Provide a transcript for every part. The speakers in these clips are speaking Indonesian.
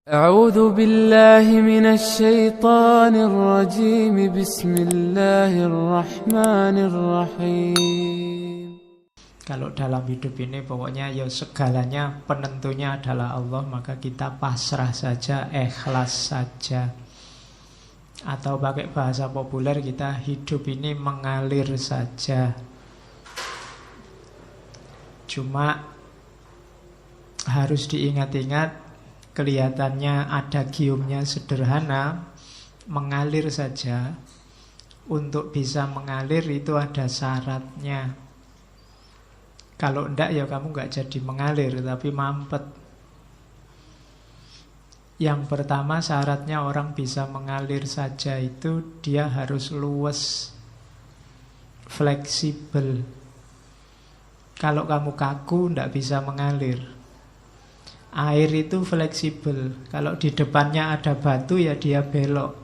أعوذ بالله من الشيطان الرجيم بسم الله الرحمن الرحيم. Kalau dalam hidup ini pokoknya ya segalanya penentunya adalah Allah, maka kita pasrah saja, ikhlas saja. Atau pakai bahasa populer kita hidup ini mengalir saja. Cuma harus diingat-ingat, kelihatannya adagiumnya sederhana, mengalir saja. Untuk bisa mengalir itu ada syaratnya. Kalau enggak ya kamu enggak jadi mengalir, tapi mampet. Yang pertama syaratnya orang bisa mengalir saja itu dia harus luwes, fleksibel. Kalau kamu kaku enggak bisa mengalir. Air itu fleksibel. Kalau di depannya ada batu ya dia belok.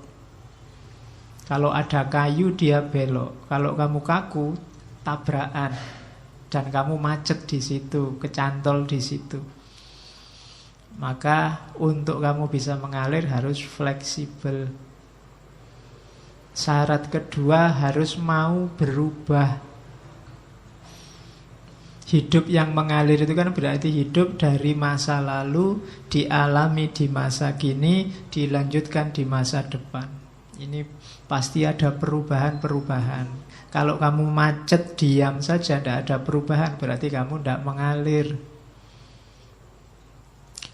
Kalau ada kayu dia belok. Kalau kamu kaku, tabrakan. Dan kamu macet di situ, kecantol di situ. Maka untuk kamu bisa mengalir harus fleksibel. Syarat kedua harus mau berubah. Hidup yang mengalir itu kan berarti hidup dari masa lalu, dialami di masa kini, dilanjutkan di masa depan. Ini pasti ada perubahan-perubahan. Kalau kamu macet, diam saja, tidak ada perubahan, berarti kamu tidak mengalir.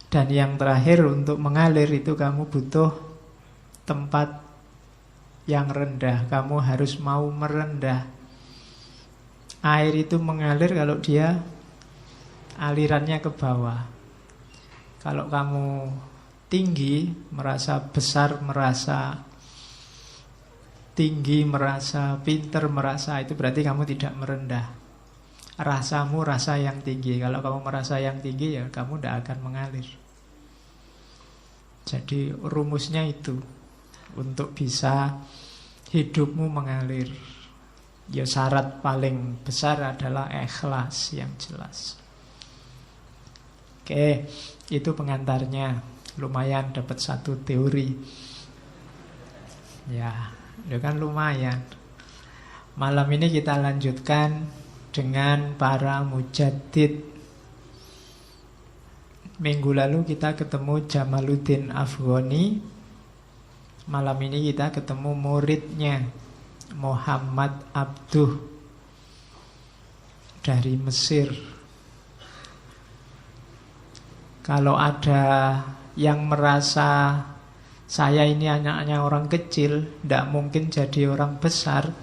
Dan yang terakhir, untuk mengalir itu kamu butuh tempat yang rendah. Kamu harus mau merendah. Air itu mengalir kalau dia alirannya ke bawah. Kalau kamu tinggi, merasa besar, merasa tinggi, merasa pinter, merasa itu berarti kamu tidak merendah. Rasamu rasa yang tinggi. Kalau kamu merasa yang tinggi ya kamu tidak akan mengalir. Jadi rumusnya itu untuk bisa hidupmu mengalir. Ya syarat paling besar adalah ikhlas yang jelas. Oke, itu pengantarnya. Lumayan dapat satu teori. Ya, itu kan lumayan. Malam ini kita lanjutkan dengan para mujaddid. Minggu lalu kita ketemu Jamaluddin Afghani. Malam ini kita ketemu muridnya, Muhammad Abduh dari Mesir. Kalau ada yang merasa saya ini anaknya orang kecil, tidak mungkin jadi orang besar,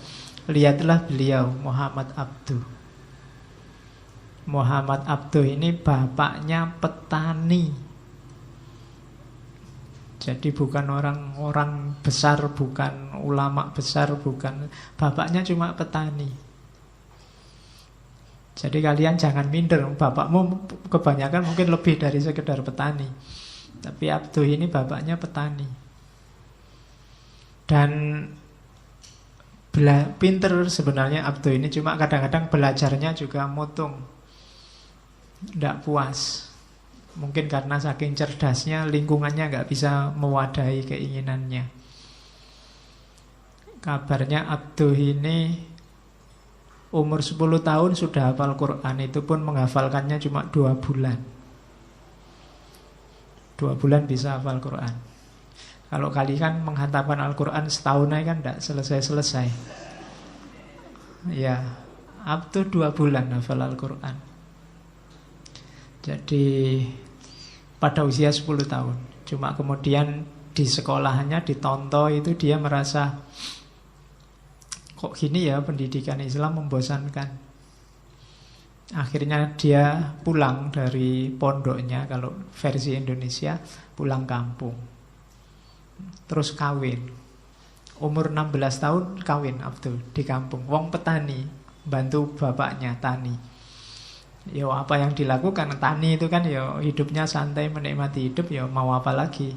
lihatlah beliau, Muhammad Abduh. Muhammad Abduh ini bapaknya petani. Jadi bukan orang besar, bukan ulama besar, bukan. Bapaknya cuma petani. Jadi kalian jangan minder, bapakmu kebanyakan mungkin lebih dari sekedar petani. Tapi Abduh ini bapaknya petani. Dan pinter sebenarnya Abduh ini, cuma kadang-kadang belajarnya juga mutung, tidak puas. Mungkin karena saking cerdasnya lingkungannya nggak bisa mewadahi keinginannya. Kabarnya Abduh ini umur 10 tahun sudah hafal Quran. Itu pun menghafalkannya cuma 2 bulan. 2 bulan bisa hafal Quran. Kalau kali kan menghantamkan Al-Quran setahun aja kan tidak selesai-selesai. Ya, Abduh 2 bulan hafal Al-Quran. Jadi pada usia 10 tahun. Cuma kemudian di sekolahannya, di Tonto itu dia merasa, kok gini ya pendidikan Islam membosankan. Akhirnya dia pulang dari pondoknya, kalau versi Indonesia, pulang kampung. Terus kawin. Umur 16 tahun kawin Abdul di kampung. Wong petani, bantu bapaknya tani. Ya apa yang dilakukan tani itu kan ya hidupnya santai, menikmati hidup, ya mau apa lagi.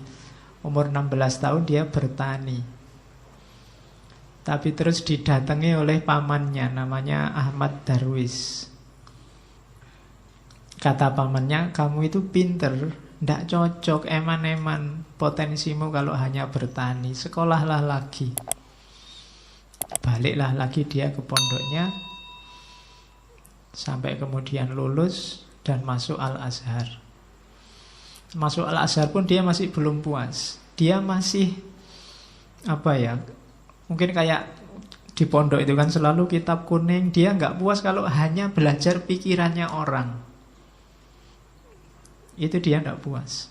Umur 16 tahun dia bertani. Tapi terus didatangi oleh pamannya, namanya Ahmad Darwis. Kata pamannya, kamu itu pinter, Ndak cocok, eman-eman potensimu kalau hanya bertani. Sekolahlah lagi. Baliklah lagi dia ke pondoknya sampai kemudian lulus dan masuk Al-Azhar. Masuk Al-Azhar pun dia masih belum puas. Dia masih mungkin kayak di pondok itu kan selalu kitab kuning. Dia nggak puas kalau hanya belajar pikirannya orang. Itu dia nggak puas.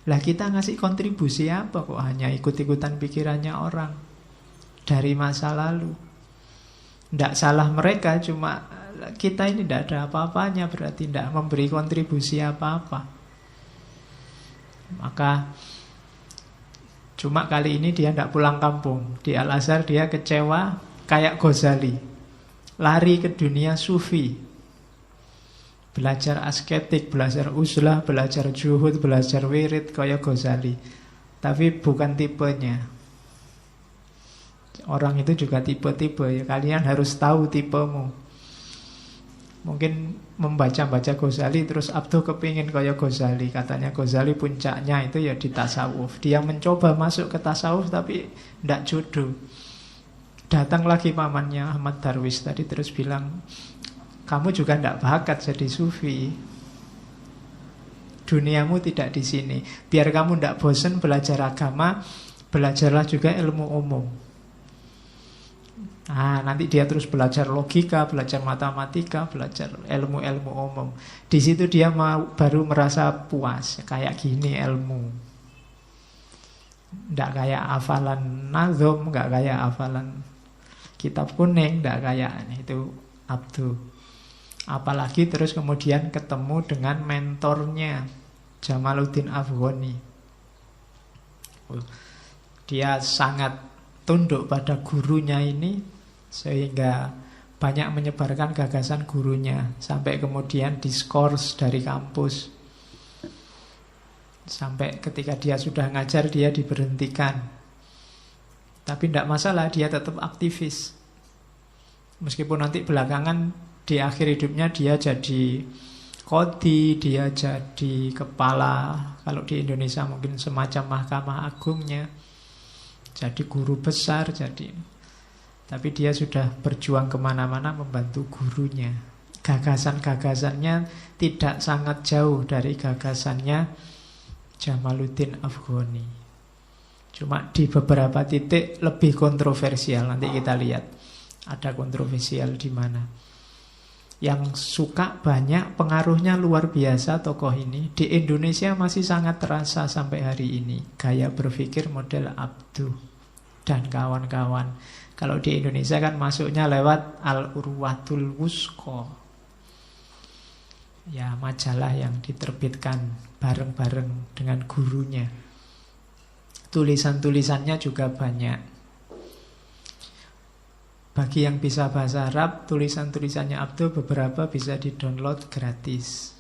Lah kita ngasih kontribusi apa kok hanya ikut-ikutan pikirannya orang dari masa lalu. Nggak salah mereka, cuma kita ini tidak ada apa-apanya, berarti tidak memberi kontribusi apa-apa. Maka cuma kali ini dia tidak pulang kampung. Di Al-Azhar dia kecewa kayak Ghazali, lari ke dunia sufi, belajar asketik, belajar uzlah, belajar juhud, belajar wirid kayak Ghazali. Tapi bukan tipenya. Orang itu juga tipe-tipe ya. Kalian harus tahu tipemu. Mungkin membaca-baca Ghazali terus Abduh kepingin kayak Ghazali. Katanya Ghazali puncaknya itu ya di tasawuf. Dia mencoba masuk ke tasawuf tapi tidak jodoh. Datang lagi pamannya Ahmad Darwis tadi terus bilang, kamu juga tidak bakat jadi sufi. Duniamu tidak di sini. Biar kamu tidak bosan belajar agama, belajarlah juga ilmu umum. Nanti dia terus belajar logika, belajar matematika, belajar ilmu-ilmu umum. Di situ dia baru merasa puas. Kayak gini ilmu. Tidak kayak hafalan nazom, tidak kayak hafalan kitab kuning, tidak kayak itu Abduh. Apalagi terus kemudian ketemu dengan mentornya Jamaluddin Afghani. Dia sangat tunduk pada gurunya ini, sehingga banyak menyebarkan gagasan gurunya. Sampai kemudian diskors dari kampus. Sampai ketika dia sudah ngajar dia diberhentikan. Tapi tidak masalah, dia tetap aktivis. Meskipun nanti belakangan di akhir hidupnya dia jadi qadhi, dia jadi kepala, kalau di Indonesia mungkin semacam mahkamah agungnya, jadi guru besar, tapi dia sudah berjuang kemana-mana membantu gurunya. Gagasan-gagasannya tidak sangat jauh dari gagasannya Jamaluddin Afghani. Cuma di beberapa titik lebih kontroversial. Nanti kita lihat ada kontroversial di mana. Yang suka banyak, pengaruhnya luar biasa tokoh ini. Di Indonesia masih sangat terasa sampai hari ini. Gaya berpikir model Abduh dan kawan-kawan. Kalau di Indonesia kan masuknya lewat Al-Urwatul Wusqa. Ya, majalah yang diterbitkan bareng-bareng dengan gurunya. Tulisan-tulisannya juga banyak. Bagi yang bisa bahasa Arab, tulisan-tulisannya Abduh beberapa bisa di-download gratis.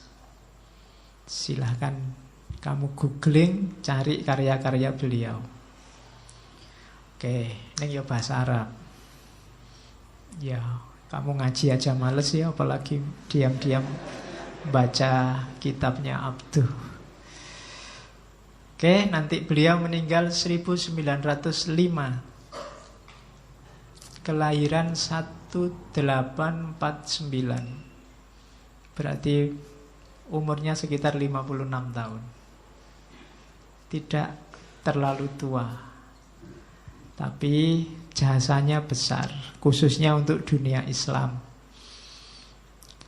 Silahkan kamu googling, cari karya-karya beliau. Oke, ini ya bahasa Arab. Ya, kamu ngaji aja males ya, apalagi diam-diam baca kitabnya Abduh. Oke, nanti beliau meninggal 1905. Kelahiran 1849. Berarti umurnya sekitar 56 tahun. Tidak terlalu tua, tapi jasanya besar, khususnya untuk dunia Islam.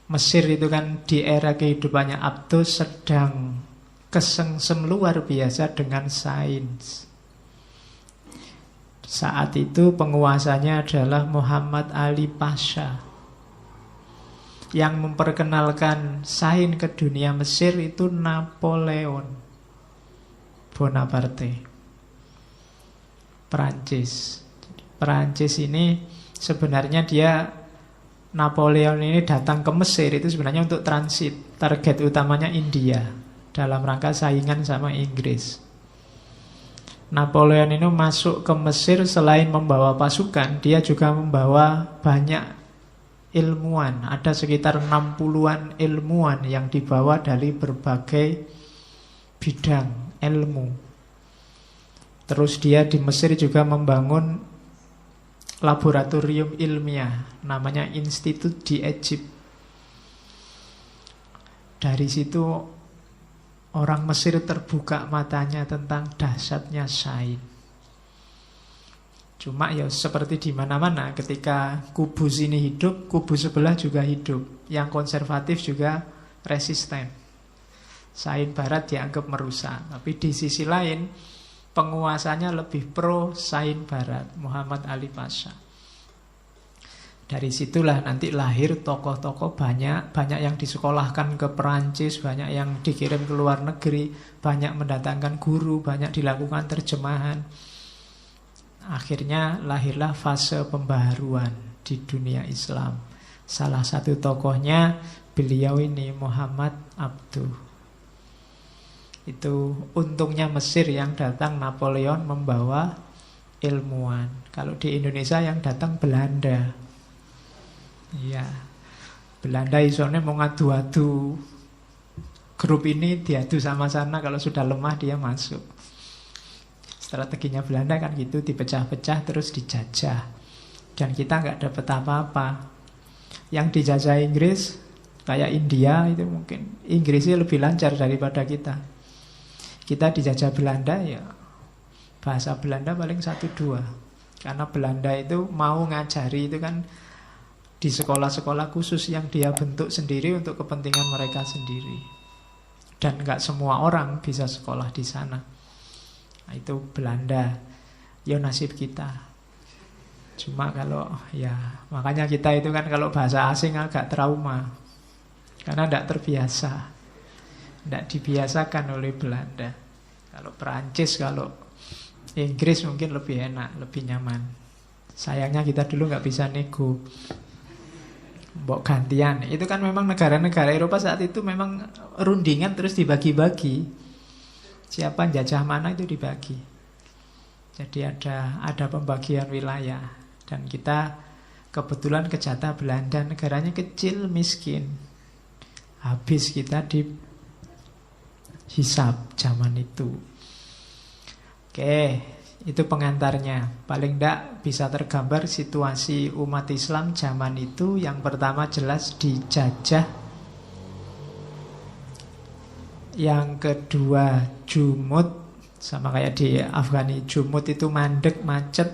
Mesir itu kan di era kehidupannya Abduh sedang kesengsem luar biasa dengan sains. Saat itu penguasanya adalah Muhammad Ali Pasha. Yang memperkenalkan sains ke dunia Mesir itu Napoleon Bonaparte, Perancis. Perancis ini sebenarnya Napoleon ini datang ke Mesir itu sebenarnya untuk transit. Target utamanya India dalam rangka saingan sama Inggris. Napoleon ini masuk ke Mesir selain membawa pasukan, dia juga membawa banyak ilmuwan. Ada sekitar 60-an ilmuwan yang dibawa dari berbagai bidang ilmu. Terus dia di Mesir juga membangun laboratorium ilmiah, namanya Institut di Egypt. Dari situ orang Mesir terbuka matanya tentang dahsyatnya sains. Cuma ya seperti di mana-mana, ketika kubu sini hidup, kubu sebelah juga hidup. Yang konservatif juga resisten. Sains barat dianggap merusak. Tapi di sisi lain, penguasanya lebih pro sains barat, Muhammad Ali Pasha. Dari situlah nanti lahir tokoh-tokoh banyak yang disekolahkan ke Perancis, banyak yang dikirim ke luar negeri, banyak mendatangkan guru, banyak dilakukan terjemahan. Akhirnya lahirlah fase pembaharuan di dunia Islam. Salah satu tokohnya beliau ini, Muhammad Abduh. Itu untungnya Mesir yang datang Napoleon membawa ilmuwan. Kalau di Indonesia yang datang Belanda. Iya, Belanda isone mau ngadu-adu. Grup ini diadu sama sana, kalau sudah lemah dia masuk. Strateginya Belanda kan gitu, dipecah-pecah terus dijajah. Dan kita nggak dapat apa-apa. Yang dijajah Inggris, kayak India itu mungkin Inggrisnya lebih lancar daripada kita. Kita dijajah Belanda ya bahasa Belanda paling 1-2. Karena Belanda itu mau ngajari itu kan di sekolah-sekolah khusus yang dia bentuk sendiri untuk kepentingan mereka sendiri. Dan nggak semua orang bisa sekolah di sana. Nah, itu Belanda. Ya nasib kita. Cuma kalau ya makanya kita itu kan kalau bahasa asing agak trauma. Karena tidak terbiasa. Tidak dibiasakan oleh Belanda. Kalau Perancis, kalau Inggris mungkin lebih enak, lebih nyaman. Sayangnya kita dulu nggak bisa nego. Mbok gantian. Itu kan memang negara-negara Eropa saat itu memang rundingan terus dibagi-bagi. Siapa jajah mana itu dibagi. Jadi ada pembagian wilayah. Dan kita kebetulan kejatah Belanda, negaranya kecil, miskin. Habis kita di hisab zaman itu. Oke, itu pengantarnya. Paling tidak bisa tergambar situasi umat Islam zaman itu. Yang pertama jelas dijajah. Yang kedua jumud, sama kayak di Afghani. Jumud itu mandek, macet.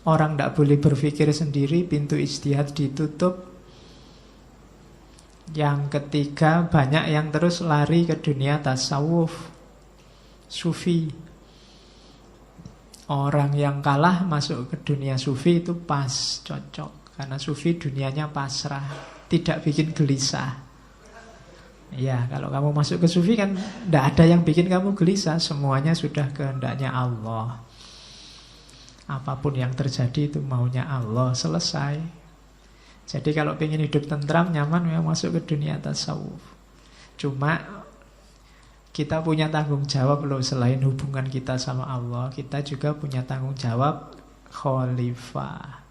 Orang tidak boleh berpikir sendiri, pintu ijtihad ditutup. Yang ketiga banyak yang terus lari ke dunia tasawuf, sufi. Orang yang kalah masuk ke dunia sufi itu pas, cocok. Karena sufi dunianya pasrah, tidak bikin gelisah. Ya, kalau kamu masuk ke sufi kan tidak ada yang bikin kamu gelisah. Semuanya sudah kehendaknya Allah. Apapun yang terjadi itu maunya Allah, selesai. Jadi kalau ingin hidup tentram, nyaman, memang masuk ke dunia tasawuf. Cuma kita punya tanggung jawab loh. Selain hubungan kita sama Allah, kita juga punya tanggung jawab khalifah.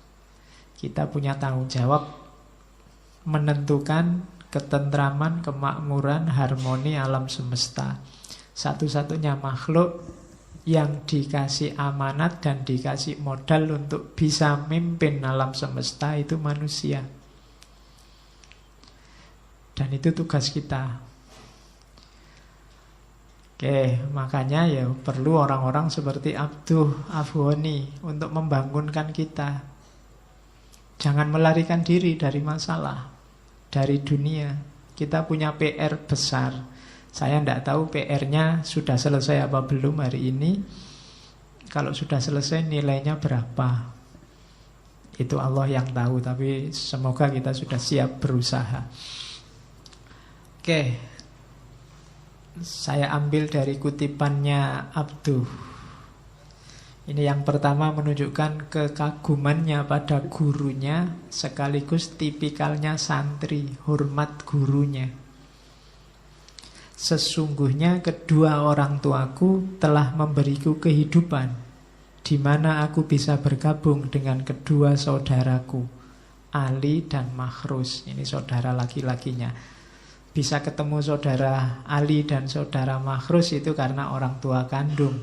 Kita punya tanggung jawab menentukan ketentraman, kemakmuran, harmoni alam semesta. Satu-satunya makhluk yang dikasih amanat dan dikasih modal untuk bisa mimpin alam semesta itu manusia. Dan itu tugas kita. Oke, makanya ya perlu orang-orang seperti Abduh Afghani untuk membangunkan kita. Jangan melarikan diri dari masalah, dari dunia. Kita punya PR besar. Saya tidak tahu PR-nya sudah selesai apa belum hari ini. Kalau sudah selesai nilainya berapa, itu Allah yang tahu. Tapi semoga kita sudah siap berusaha. Oke, saya ambil dari kutipannya Abduh. Ini yang pertama menunjukkan kekagumannya pada gurunya, sekaligus tipikalnya santri, hormat gurunya. Sesungguhnya kedua orang tuaku telah memberiku kehidupan, di mana aku bisa bergabung dengan kedua saudaraku, Ali dan Makhrus. Ini saudara laki-lakinya. bisa ketemu saudara Ali dan saudara Makhrus itu karena orang tua kandung.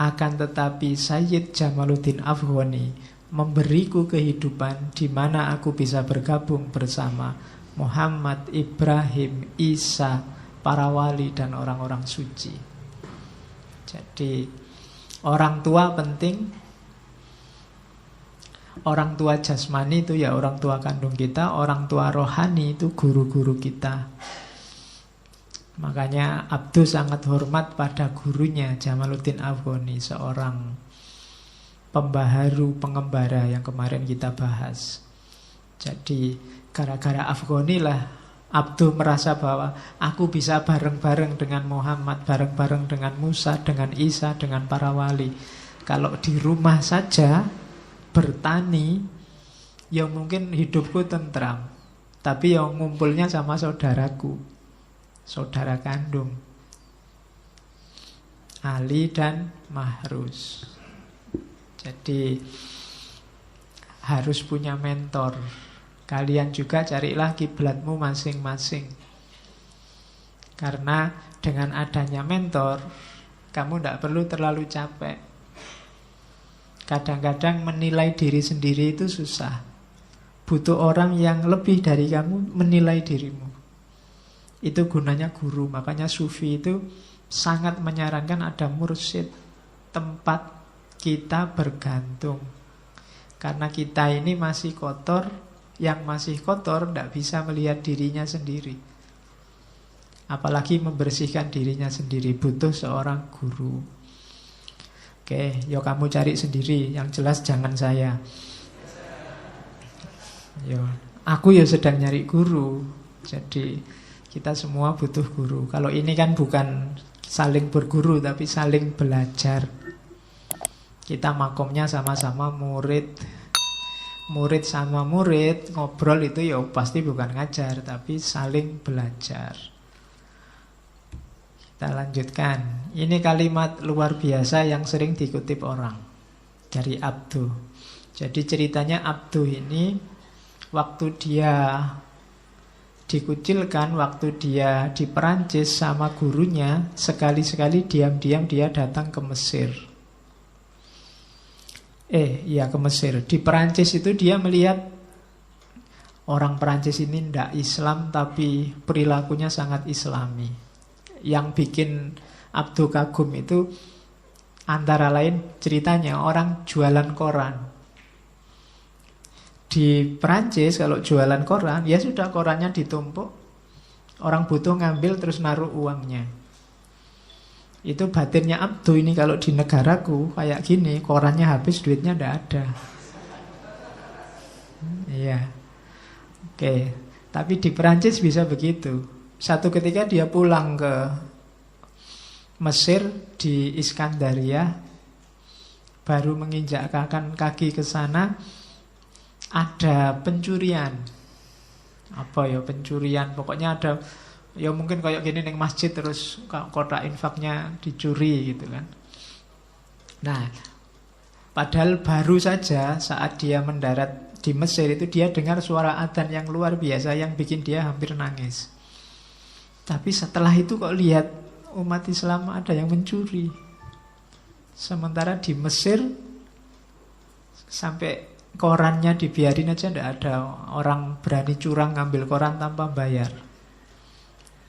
Akan tetapi Sayyid Jamaluddin Afghani memberiku kehidupan di mana aku bisa bergabung bersama Muhammad, Ibrahim, Isa, para wali dan orang-orang suci. Jadi orang tua penting. Orang tua jasmani itu ya orang tua kandung kita, orang tua rohani itu guru-guru kita. Makanya Abdu sangat hormat pada gurunya Jamaluddin Afghani, seorang pembaharu, pengembara yang kemarin kita bahas. Jadi gara-gara Afghani lah Abdu merasa bahwa aku bisa bareng-bareng dengan Muhammad, bareng-bareng dengan Musa, dengan Isa, dengan para wali. Kalau di rumah saja bertani, ya mungkin hidupku tentram. Tapi yang ngumpulnya sama saudaraku, saudara kandung, Ali dan Mahrus. Jadi harus punya mentor. Kalian juga carilah kiblatmu masing-masing. Karena dengan adanya mentor, kamu tidak perlu terlalu capek. Kadang-kadang menilai diri sendiri itu susah. Butuh orang yang lebih dari kamu menilai dirimu. Itu gunanya guru. Makanya Sufi itu sangat menyarankan ada mursyid, tempat kita bergantung. Karena kita ini masih kotor. Yang masih kotor tidak bisa melihat dirinya sendiri. Apalagi membersihkan dirinya sendiri. Butuh seorang guru. Oke, yo kamu cari sendiri. Yang jelas jangan saya. Yo, aku ya sedang nyari guru. Jadi kita semua butuh guru. Kalau ini kan bukan saling berguru, tapi saling belajar. Kita makomnya sama-sama murid. Murid sama murid ngobrol itu ya pasti bukan ngajar, tapi saling belajar. Kita lanjutkan. Ini kalimat luar biasa yang sering dikutip orang dari Abdu. Jadi ceritanya Abdu ini waktu dia dikucilkan, waktu dia di Perancis sama gurunya, sekali-sekali diam-diam dia datang ke Mesir. Ke Mesir. Di Perancis itu dia melihat orang Perancis ini tidak Islam tapi perilakunya sangat Islami. Yang bikin Abdu kagum itu antara lain ceritanya orang jualan koran. Di Perancis kalau jualan koran, ya sudah korannya ditumpuk. Orang butuh ngambil terus naruh uangnya. Itu batinnya Abdu ini. Kalau di negaraku kayak gini, korannya habis, duitnya tidak ada. Iya. Oke. Tapi di Perancis bisa begitu. Satu ketika dia pulang ke Mesir di Iskandaria, baru menginjakkan kaki ke sana, ada pencurian. Apa ya pencurian? Pokoknya ada, ya mungkin kayak gini ning masjid terus kotak infaknya dicuri gitu kan. Nah, padahal baru saja saat dia mendarat di Mesir itu dia dengar suara adzan yang luar biasa yang bikin dia hampir nangis. Tapi setelah itu kok lihat umat Islam ada yang mencuri. Sementara di Mesir sampai korannya dibiarin aja, tidak ada orang berani curang ngambil koran tanpa bayar.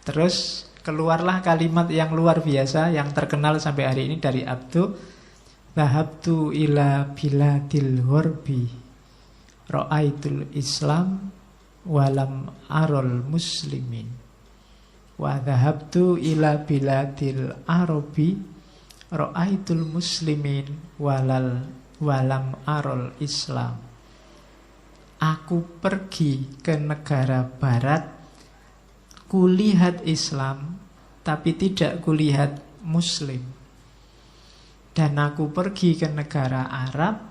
Terus keluarlah kalimat yang luar biasa yang terkenal sampai hari ini dari Abdu. Dhahabtu ila biladil ghorbi ra'aitul Islam walam arol muslimin. Wa dhahabtu ila biladil arabi ra'aitul muslimin walam arol Islam. Aku pergi ke negara barat, kulihat Islam tapi tidak kulihat Muslim. Dan aku pergi ke negara Arab,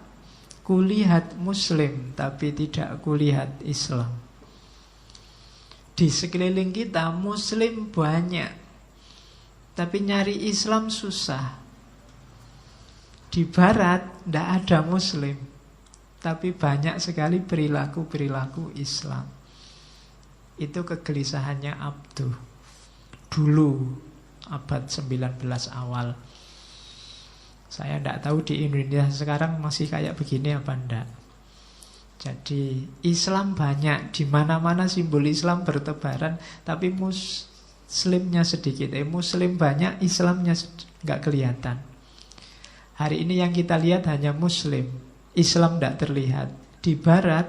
kulihat Muslim tapi tidak kulihat Islam. Di sekeliling kita Muslim banyak, tapi nyari Islam susah. Di barat tidak ada Muslim, tapi banyak sekali perilaku-perilaku Islam. Itu kegelisahannya Abduh dulu, abad 19 awal. Saya tidak tahu di Indonesia sekarang masih kayak begini apa enggak. Jadi Islam banyak, di mana-mana simbol Islam bertebaran, tapi Muslimnya sedikit. Muslim banyak, Islamnya nggak kelihatan. Hari ini yang kita lihat hanya Muslim, Islam tidak terlihat. Di Barat,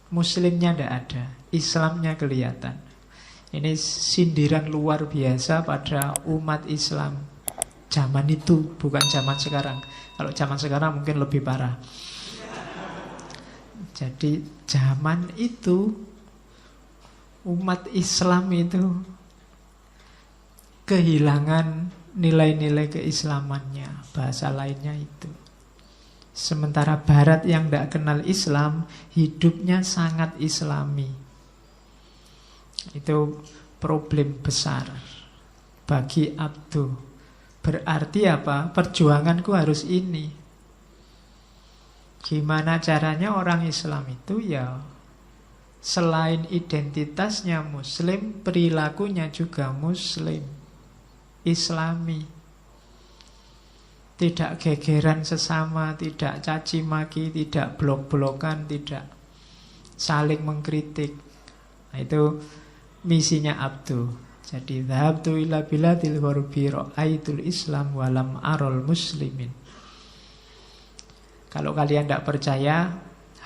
Muslimnya tidak ada, Islamnya kelihatan. Ini sindiran luar biasa pada umat Islam zaman itu, bukan zaman sekarang. Kalau zaman sekarang mungkin lebih parah. Jadi zaman itu umat Islam itu kehilangan nilai-nilai keislamannya, bahasa lainnya itu. Sementara Barat yang tidak kenal Islam, hidupnya sangat Islami. Itu problem besar bagi Abduh. Berarti apa? Perjuanganku harus ini. Gimana caranya orang Islam itu ya selain identitasnya Muslim, perilakunya juga Muslim, Islami. Tidak gegeran sesama, tidak caci maki, tidak blok-blokan, tidak saling mengkritik. Nah, itu misinya Abduh. Jadi dhahabtu ila biladil ghurbi ra'aitul Islam walam arol muslimin. Kalau kalian tidak percaya,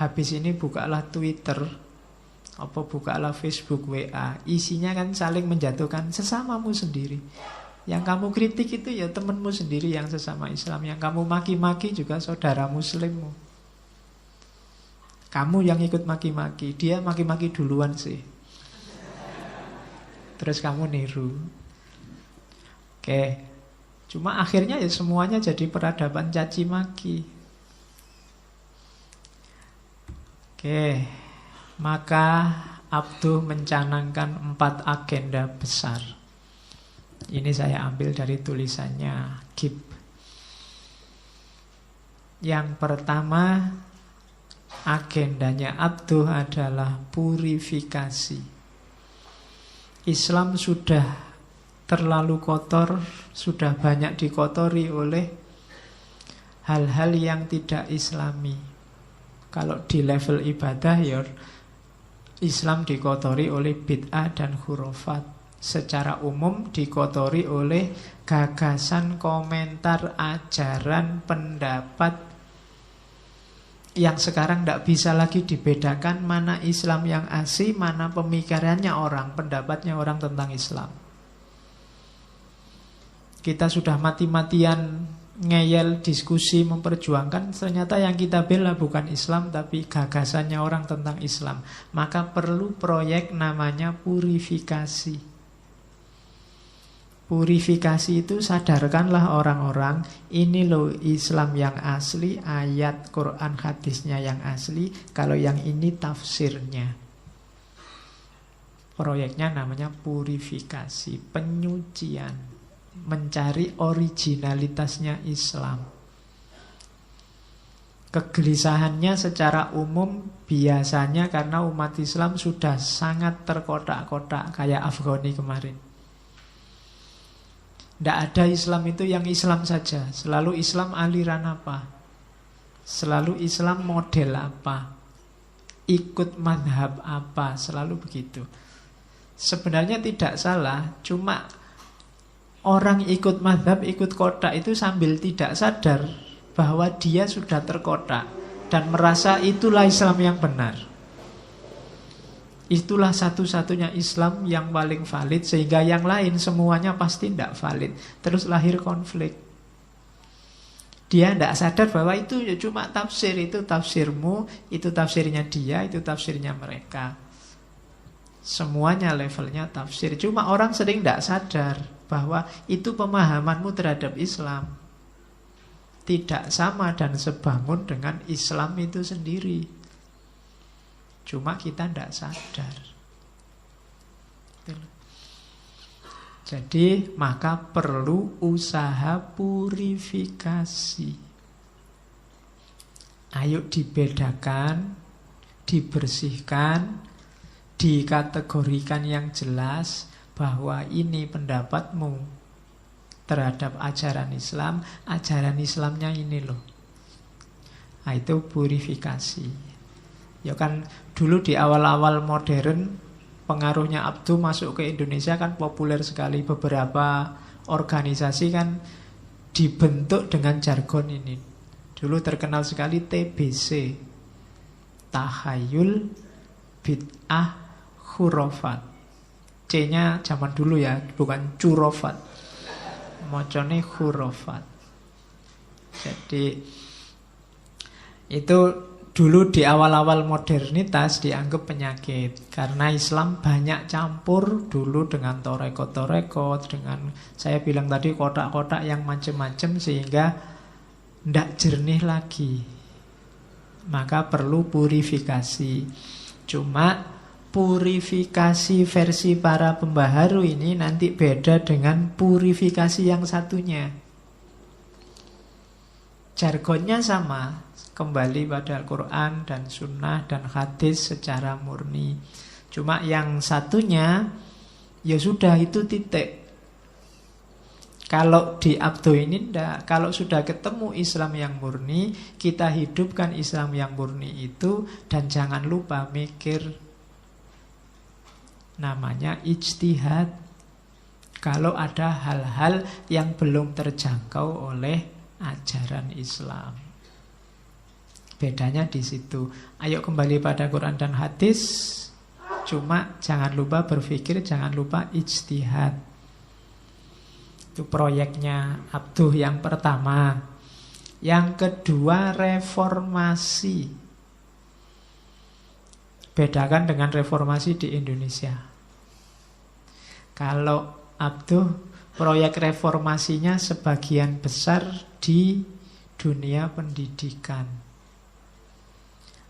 habis ini bukalah Twitter, apa bukalah Facebook, WA. Isinya kan saling menjatuhkan sesamamu sendiri. Yang kamu kritik itu ya temanmu sendiri yang sesama Islam. Yang kamu maki-maki juga saudara Muslimmu. Kamu yang ikut maki-maki, dia maki-maki duluan sih. Terus kamu niru. Oke. Cuma akhirnya ya semuanya jadi peradaban caci maki. Oke. Maka Abduh mencanangkan 4 agenda besar. Ini saya ambil dari tulisannya Gibb. Yang pertama, agendanya Abduh adalah purifikasi. Islam sudah terlalu kotor, sudah banyak dikotori oleh hal-hal yang tidak Islami. Kalau di level ibadah ya Islam dikotori oleh bid'ah dan khurafat. Secara umum dikotori oleh gagasan, komentar, ajaran, pendapat yang sekarang tidak bisa lagi dibedakan mana Islam yang asli, mana pemikirannya orang, pendapatnya orang tentang Islam. Kita sudah mati-matian ngeyel, diskusi, memperjuangkan, ternyata yang kita bela bukan Islam tapi gagasannya orang tentang Islam. Maka perlu proyek namanya purifikasi. Purifikasi itu sadarkanlah orang-orang, ini loh Islam yang asli, ayat Quran hadisnya yang asli, kalau yang ini tafsirnya. Proyeknya namanya purifikasi, penyucian, mencari originalitasnya Islam. Kegelisahannya secara umum biasanya karena umat Islam sudah sangat terkotak-kotak, kayak Afghani kemarin. Tidak ada Islam itu yang Islam saja. Selalu Islam aliran apa? Selalu Islam model apa? Ikut madhab apa? Selalu begitu. Sebenarnya tidak salah, cuma orang ikut madhab, ikut kotak itu sambil tidak sadar bahwa dia sudah terkotak dan merasa itulah Islam yang benar. Itulah satu-satunya Islam yang paling valid, sehingga yang lain semuanya pasti tidak valid. Terus lahir konflik. Dia tidak sadar bahwa itu ya cuma tafsir, itu tafsirmu, itu tafsirnya dia, itu tafsirnya mereka. Semuanya levelnya tafsir. Cuma orang sering tidak sadar bahwa itu pemahamanmu terhadap Islam tidak sama dan sebangun dengan Islam itu sendiri. Cuma kita tidak sadar. Jadi maka perlu usaha purifikasi. Ayo dibedakan, dibersihkan, dikategorikan yang jelas bahwa ini pendapatmu terhadap ajaran Islamnya ini loh. Nah, itu purifikasi. Ya kan dulu di awal-awal modern pengaruhnya Abduh masuk ke Indonesia kan populer sekali. Beberapa organisasi kan dibentuk dengan jargon ini. Dulu terkenal sekali TBC, Tahayul Bid'ah Khurafat. C-nya zaman dulu ya, bukan curofat. Mocone khurafat. Jadi itu dulu di awal-awal modernitas dianggap penyakit. Karena Islam banyak campur dulu dengan toreko-toreko, dengan saya bilang tadi kotak-kotak yang macam-macam sehingga tidak jernih lagi. Maka perlu purifikasi. Cuma purifikasi versi para pembaharu ini nanti beda dengan purifikasi yang satunya. Jargonnya sama, kembali pada Al-Quran dan Sunnah dan hadis secara murni. Cuma yang satunya ya sudah itu titik. Kalau di Abduh ini enggak. Kalau sudah ketemu Islam yang murni, kita hidupkan Islam yang murni itu. Dan jangan lupa mikir, namanya ijtihad. Kalau ada hal-hal yang belum terjangkau oleh ajaran Islam, bedanya di situ. Ayo kembali pada Quran dan hadis. Cuma jangan lupa berpikir, jangan lupa ijtihad. Itu proyeknya Abduh yang pertama. Yang kedua reformasi. Bedakan dengan reformasi di Indonesia. Kalau Abduh, proyek reformasinya sebagian besar di dunia pendidikan.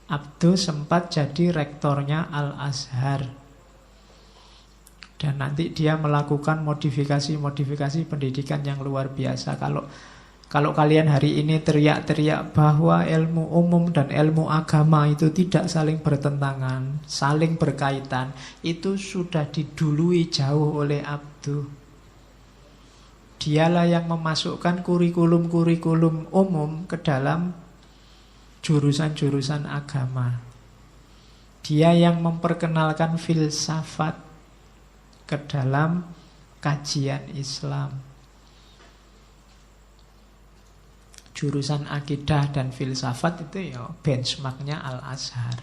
Abduh sempat jadi rektornya Al-Azhar. Dan nanti dia melakukan modifikasi pendidikan yang luar biasa. Kalau kalian hari ini teriak-teriak bahwa ilmu umum dan ilmu agama itu tidak saling bertentangan, saling berkaitan, itu sudah didului jauh oleh Abduh. Dialah yang memasukkan kurikulum-kurikulum umum ke dalam jurusan-jurusan agama. Dia yang memperkenalkan filsafat ke dalam kajian Islam. Jurusan akidah dan filsafat itu ya benchmarknya Al-Azhar.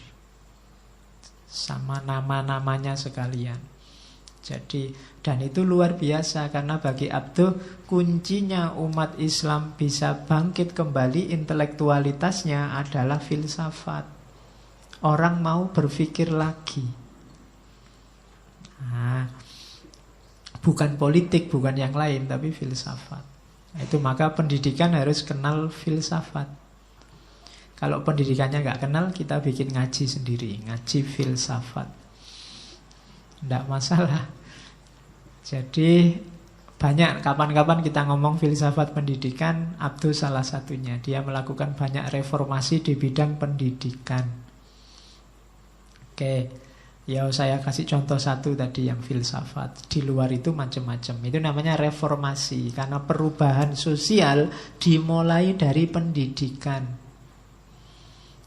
Sama nama-namanya sekalian. Jadi, dan itu luar biasa karena bagi Abduh kuncinya umat Islam bisa bangkit kembali intelektualitasnya adalah filsafat. Orang mau berpikir lagi. Nah, bukan politik, bukan yang lain, tapi filsafat. Itu maka pendidikan harus kenal filsafat. Kalau pendidikannya nggak kenal, kita bikin ngaji sendiri, ngaji filsafat, nggak masalah. Jadi banyak kapan-kapan kita ngomong filsafat pendidikan, Abduh salah satunya. Dia melakukan banyak reformasi di bidang pendidikan. Oke. Ya saya kasih contoh satu tadi yang filsafat. Di luar itu macam-macam. Itu namanya reformasi. Karena perubahan sosial dimulai dari pendidikan.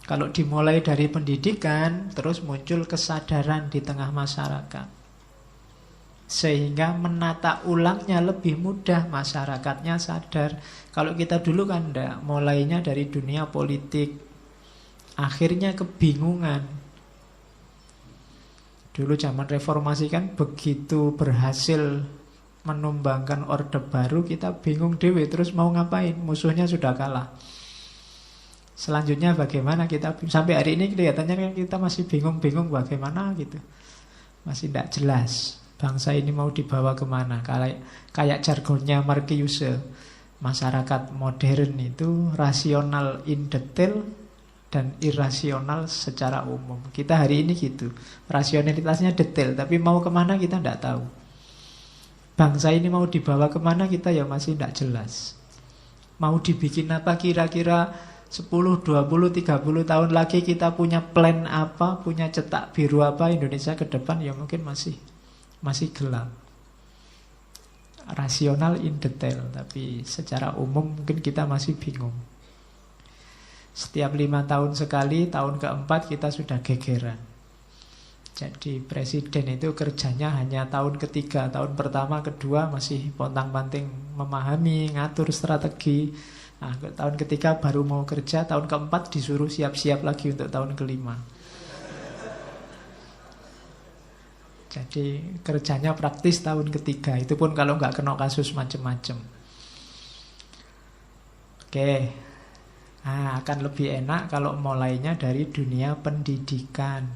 Kalau dimulai dari pendidikan, terus muncul kesadaran di tengah masyarakat. Sehingga menata ulangnya lebih mudah, masyarakatnya sadar. Kalau kita dulu kan enggak, mulainya dari dunia politik. Akhirnya kebingungan. Dulu zaman reformasi kan begitu berhasil menumbangkan orde baru, kita bingung dewe, terus mau ngapain? Musuhnya sudah kalah. Selanjutnya bagaimana kita, sampai hari ini kelihatannya kan kita masih bingung-bingung bagaimana gitu. Masih tidak jelas bangsa ini mau dibawa kemana. Kayak jargonnya Marcuse, masyarakat modern itu rasional in detail dan irasional secara umum. Kita hari ini gitu, rasionalitasnya detail, tapi mau kemana kita tidak tahu. Bangsa ini mau dibawa kemana kita ya masih tidak jelas. Mau dibikin apa kira-kira 10, 20, 30 tahun lagi kita punya plan apa, punya cetak biru apa Indonesia ke depan, ya mungkin masih gelap. Rasional in detail, tapi secara umum mungkin kita masih bingung. Setiap 5 tahun sekali, tahun keempat kita sudah gegeran. Jadi presiden itu kerjanya hanya tahun ketiga, tahun pertama, kedua masih pontang-panting memahami, ngatur strategi. Nah, tahun ketiga baru mau kerja, tahun keempat disuruh siap-siap lagi untuk tahun kelima. Jadi kerjanya praktis tahun ketiga, itu pun kalau nggak kena kasus macem-macem. Oke, nah, akan lebih enak kalau mulainya dari dunia pendidikan,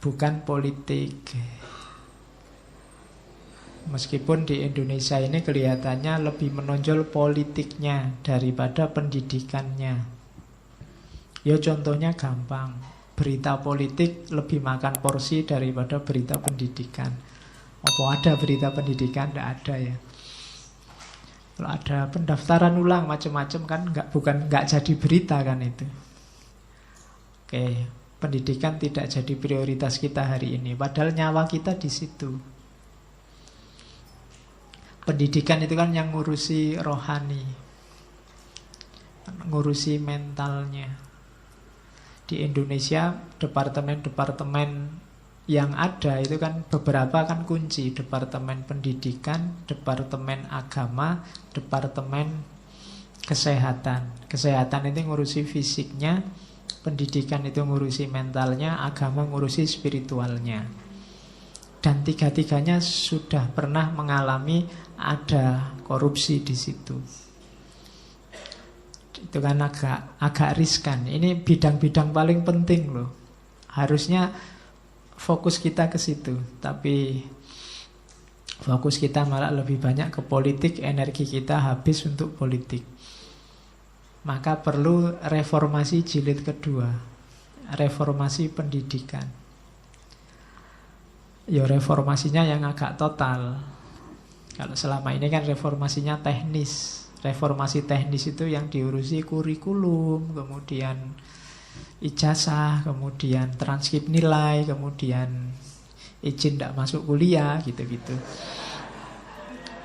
bukan politik. Meskipun di Indonesia ini kelihatannya lebih menonjol politiknya daripada pendidikannya. Ya contohnya gampang, berita politik lebih makan porsi daripada berita pendidikan. Apa ada berita pendidikan? Tidak ada ya. Kalau ada pendaftaran ulang macam-macam kan bukan jadi berita kan itu. Oke. Pendidikan tidak jadi prioritas kita hari ini, padahal nyawa kita di situ. Pendidikan itu kan yang ngurusi rohani, ngurusi mentalnya. Di Indonesia departemen-departemen yang ada itu kan beberapa kan kunci, departemen pendidikan, departemen agama, departemen kesehatan. Kesehatan itu ngurusi fisiknya, pendidikan itu ngurusi mentalnya, agama ngurusi spiritualnya. Dan tiga-tiganya sudah pernah mengalami ada korupsi di situ. Itu kan agak riskan. Ini bidang-bidang paling penting loh. Harusnya fokus kita ke situ, tapi fokus kita malah lebih banyak ke politik, energi kita habis untuk politik. Maka perlu reformasi jilid kedua, reformasi pendidikan. Ya reformasinya yang agak total. Kalau selama ini kan reformasinya teknis. Reformasi teknis itu yang diurusi kurikulum, kemudian ijazah, kemudian transkrip nilai, kemudian izin tidak masuk kuliah, gitu-gitu.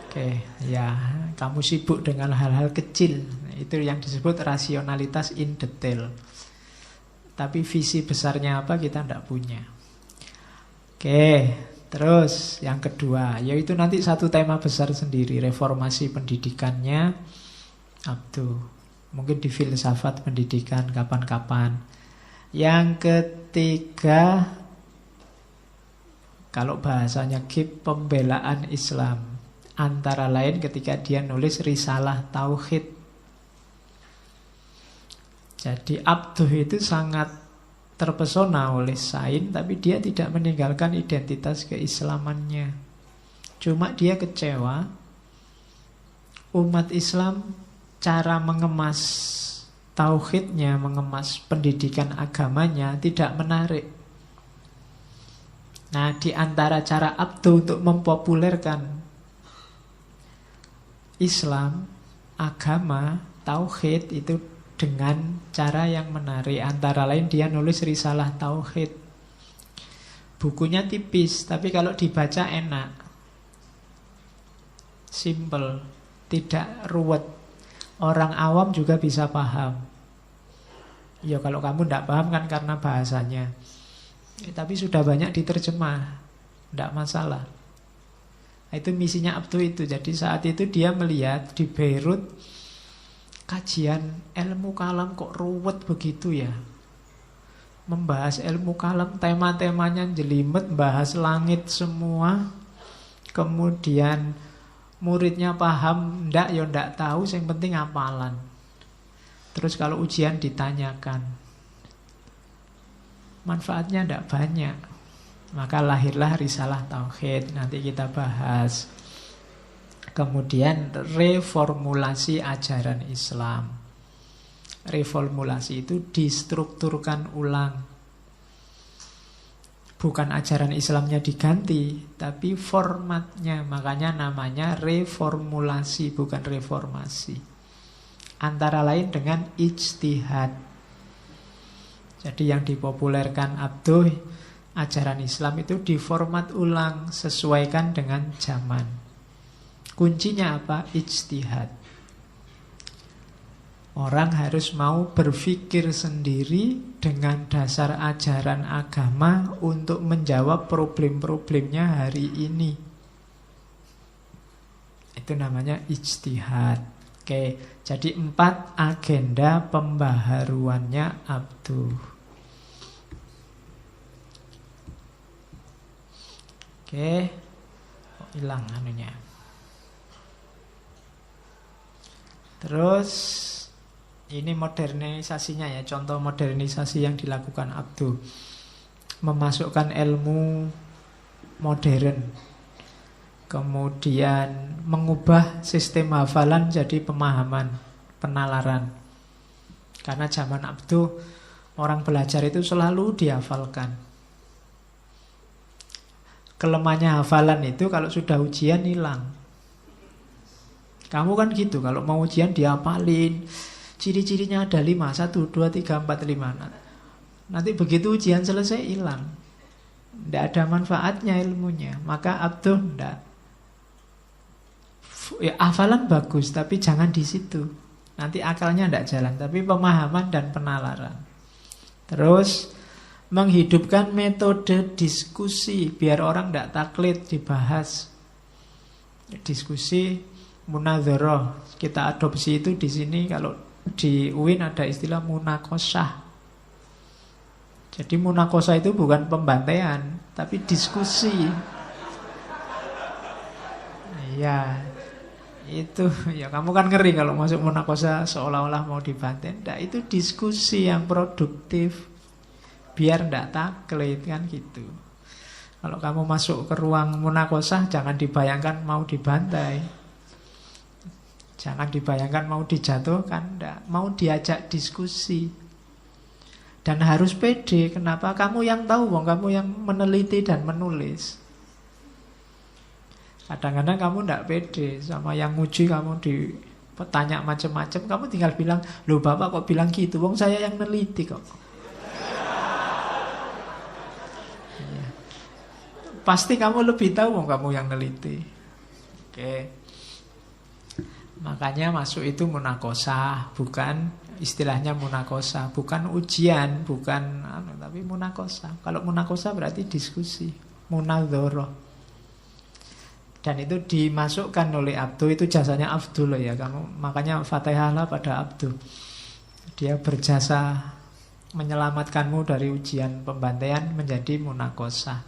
Oke, ya kamu sibuk dengan hal-hal kecil. Itu yang disebut rasionalitas in detail. Tapi visi besarnya apa kita tidak punya. Oke, terus yang kedua, yaitu nanti satu tema besar sendiri, reformasi pendidikannya. Abdu, mungkin di filsafat pendidikan kapan-kapan. Yang ketiga, kalau bahasanya Gib, pembelaan Islam. Antara lain ketika dia nulis risalah tauhid. Jadi Abduh itu sangat terpesona oleh sains, tapi dia tidak meninggalkan identitas keislamannya. Cuma dia kecewa umat Islam cara mengemas tauhidnya, mengemas pendidikan agamanya tidak menarik. Nah, di antara cara Abduh untuk mempopulerkan Islam, agama, tauhid itu dengan cara yang menarik. Antara lain dia nulis risalah tauhid. Bukunya tipis, tapi kalau dibaca enak, simple, tidak ruwet. Orang awam juga bisa paham. Ya kalau kamu tidak paham kan karena bahasanya. Tapi sudah banyak diterjemah, tidak masalah. Itu misinya Abduh itu. Jadi saat itu dia melihat di Beirut kajian ilmu kalam kok ruwet begitu ya. Membahas ilmu kalam, tema-temanya jelimet, bahas langit semua. Kemudian muridnya paham, ndak ya ndak tahu, yang penting hafalan. Terus kalau ujian ditanyakan, manfaatnya ndak banyak. Maka lahirlah risalah tauhid, nanti kita bahas. Kemudian reformulasi ajaran Islam. Reformulasi itu distrukturkan ulang. Bukan ajaran Islamnya diganti, tapi formatnya. Makanya namanya reformulasi, bukan reformasi. Antara lain dengan ijtihad. Jadi yang dipopulerkan Abduh, ajaran Islam itu diformat ulang, sesuaikan dengan zaman. Kuncinya apa? Ijtihad. Orang harus mau berpikir sendiri dengan dasar ajaran agama untuk menjawab problem-problemnya hari ini. Itu namanya ijtihad. Oke, jadi 4 agenda pembaharuannya Abduh. Oke, kok hilang anunya. Terus ini modernisasinya ya, contoh modernisasi yang dilakukan Abduh. Memasukkan ilmu modern. Kemudian mengubah sistem hafalan jadi pemahaman, penalaran. Karena zaman Abduh orang belajar itu selalu dihafalkan. Kelemahannya hafalan itu kalau sudah ujian hilang. Kamu kan gitu, kalau mau ujian dihafalin. Ciri-cirinya ada 5, 1, 2, 3, 4, 5. Nanti begitu ujian selesai hilang. Tidak ada manfaatnya ilmunya. Maka Abduh tidak. Ya, hafalan bagus, tapi jangan di situ. Nanti akalnya tidak jalan, tapi pemahaman dan penalaran. Terus menghidupkan metode diskusi biar orang tidak taklid, dibahas. Diskusi munadzarah. Kita adopsi itu di sini. Kalau di UIN ada istilah munakosah. Jadi munakosah itu bukan pembantaian, tapi diskusi. Ya, itu ya kamu kan ngeri kalau masuk munakosah seolah-olah mau dibantai. Nah, itu diskusi yang produktif. Biar tidak taklid kan gitu. Kalau kamu masuk ke ruang munakosah, jangan dibayangkan mau dibantai. Jangan dibayangkan mau dijatuhkan, enggak. Mau diajak diskusi. Dan harus pede. Kenapa? Kamu yang tahu, kamu yang meneliti dan menulis. Kadang-kadang kamu enggak pede sama yang nguji, kamu ditanya macam-macam, kamu tinggal bilang, loh Bapak kok bilang gitu, wong saya yang neliti kok. Ya. Pasti kamu lebih tahu, kamu yang neliti. Oke. Makanya masuk itu munakosah, bukan istilahnya munakosah, bukan ujian, bukan tapi munakosah. Kalau munakosah berarti diskusi, munadzarah. Dan itu dimasukkan oleh Abduh, itu jasanya Abduh loh ya kamu. Makanya Fatihahlah pada Abduh. Dia berjasa menyelamatkanmu dari ujian pembantaian menjadi munakosah.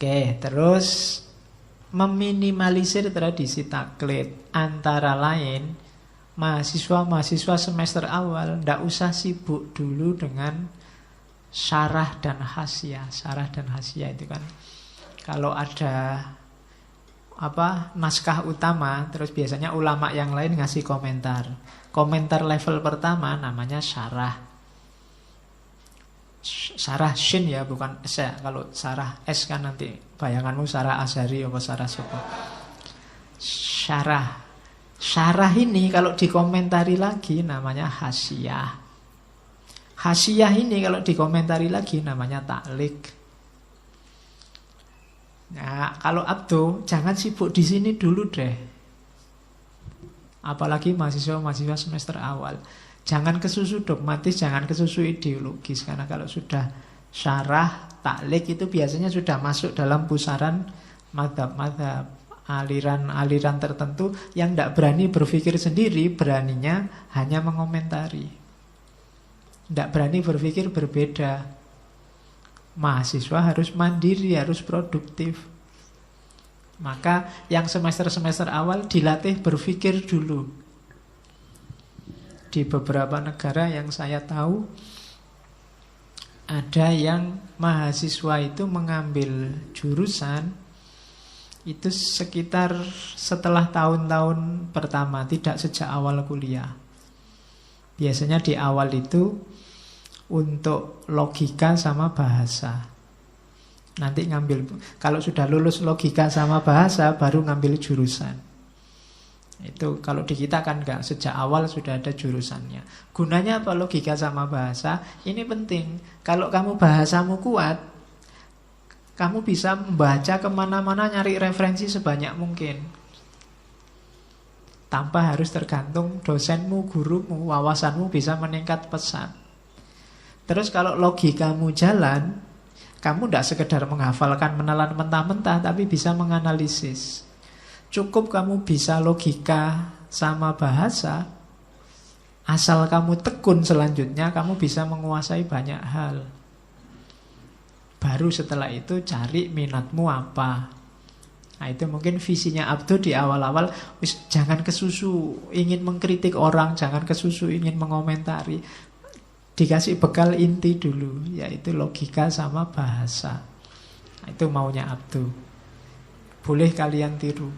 Oke, terus meminimalisir tradisi taklid. Antara lain mahasiswa semester awal tidak usah sibuk dulu dengan syarah dan hasyiah. Syarah dan hasyiah itu kan kalau ada naskah utama, terus biasanya ulama yang lain ngasih komentar. Komentar level pertama namanya syarah. Syarah shin ya, bukan S ya. Kalau syarah S kan nanti bayanganmu syarah Azhari atau syarah Sopo. Syarah ini kalau dikomentari lagi namanya hasyiah. Hasyiah ini kalau dikomentari lagi namanya taklik. Nah, kalau Abduh jangan sibuk di sini dulu deh. Apalagi mahasiswa semester awal. Jangan kesusu dogmatis, jangan kesusu ideologis. Karena kalau sudah syarah, taklik itu biasanya sudah masuk dalam pusaran madhab-madhab, aliran-aliran tertentu yang tidak berani berpikir sendiri, beraninya hanya mengomentari. Tidak berani berpikir berbeda. Mahasiswa harus mandiri, harus produktif. Maka yang semester-semester awal dilatih berpikir dulu. Di beberapa negara yang saya tahu ada yang mahasiswa itu mengambil jurusan itu sekitar setelah tahun-tahun pertama, tidak sejak awal kuliah. Biasanya di awal itu untuk logika sama bahasa. Nanti ngambil, kalau sudah lulus logika sama bahasa baru ngambil jurusan. Itu kalau di kita kan enggak, sejak awal sudah ada jurusannya. Gunanya apa logika sama bahasa? Ini penting. Kalau kamu bahasamu kuat, kamu bisa membaca kemana-mana, nyari referensi sebanyak mungkin. Tanpa harus tergantung dosenmu, gurumu, wawasanmu bisa meningkat pesat. Terus kalau logikamu jalan, kamu tidak sekedar menghafalkan, menelan mentah-mentah, tapi bisa menganalisis. Cukup kamu bisa logika sama bahasa, asal kamu tekun selanjutnya, kamu bisa menguasai banyak hal. Baru setelah itu cari minatmu apa. Nah itu mungkin visinya Abdu di awal-awal, jangan kesusu ingin mengkritik orang, jangan kesusu ingin mengomentari. Dikasih bekal inti dulu, yaitu logika sama bahasa. Nah, itu maunya Abdu. Boleh kalian tiru.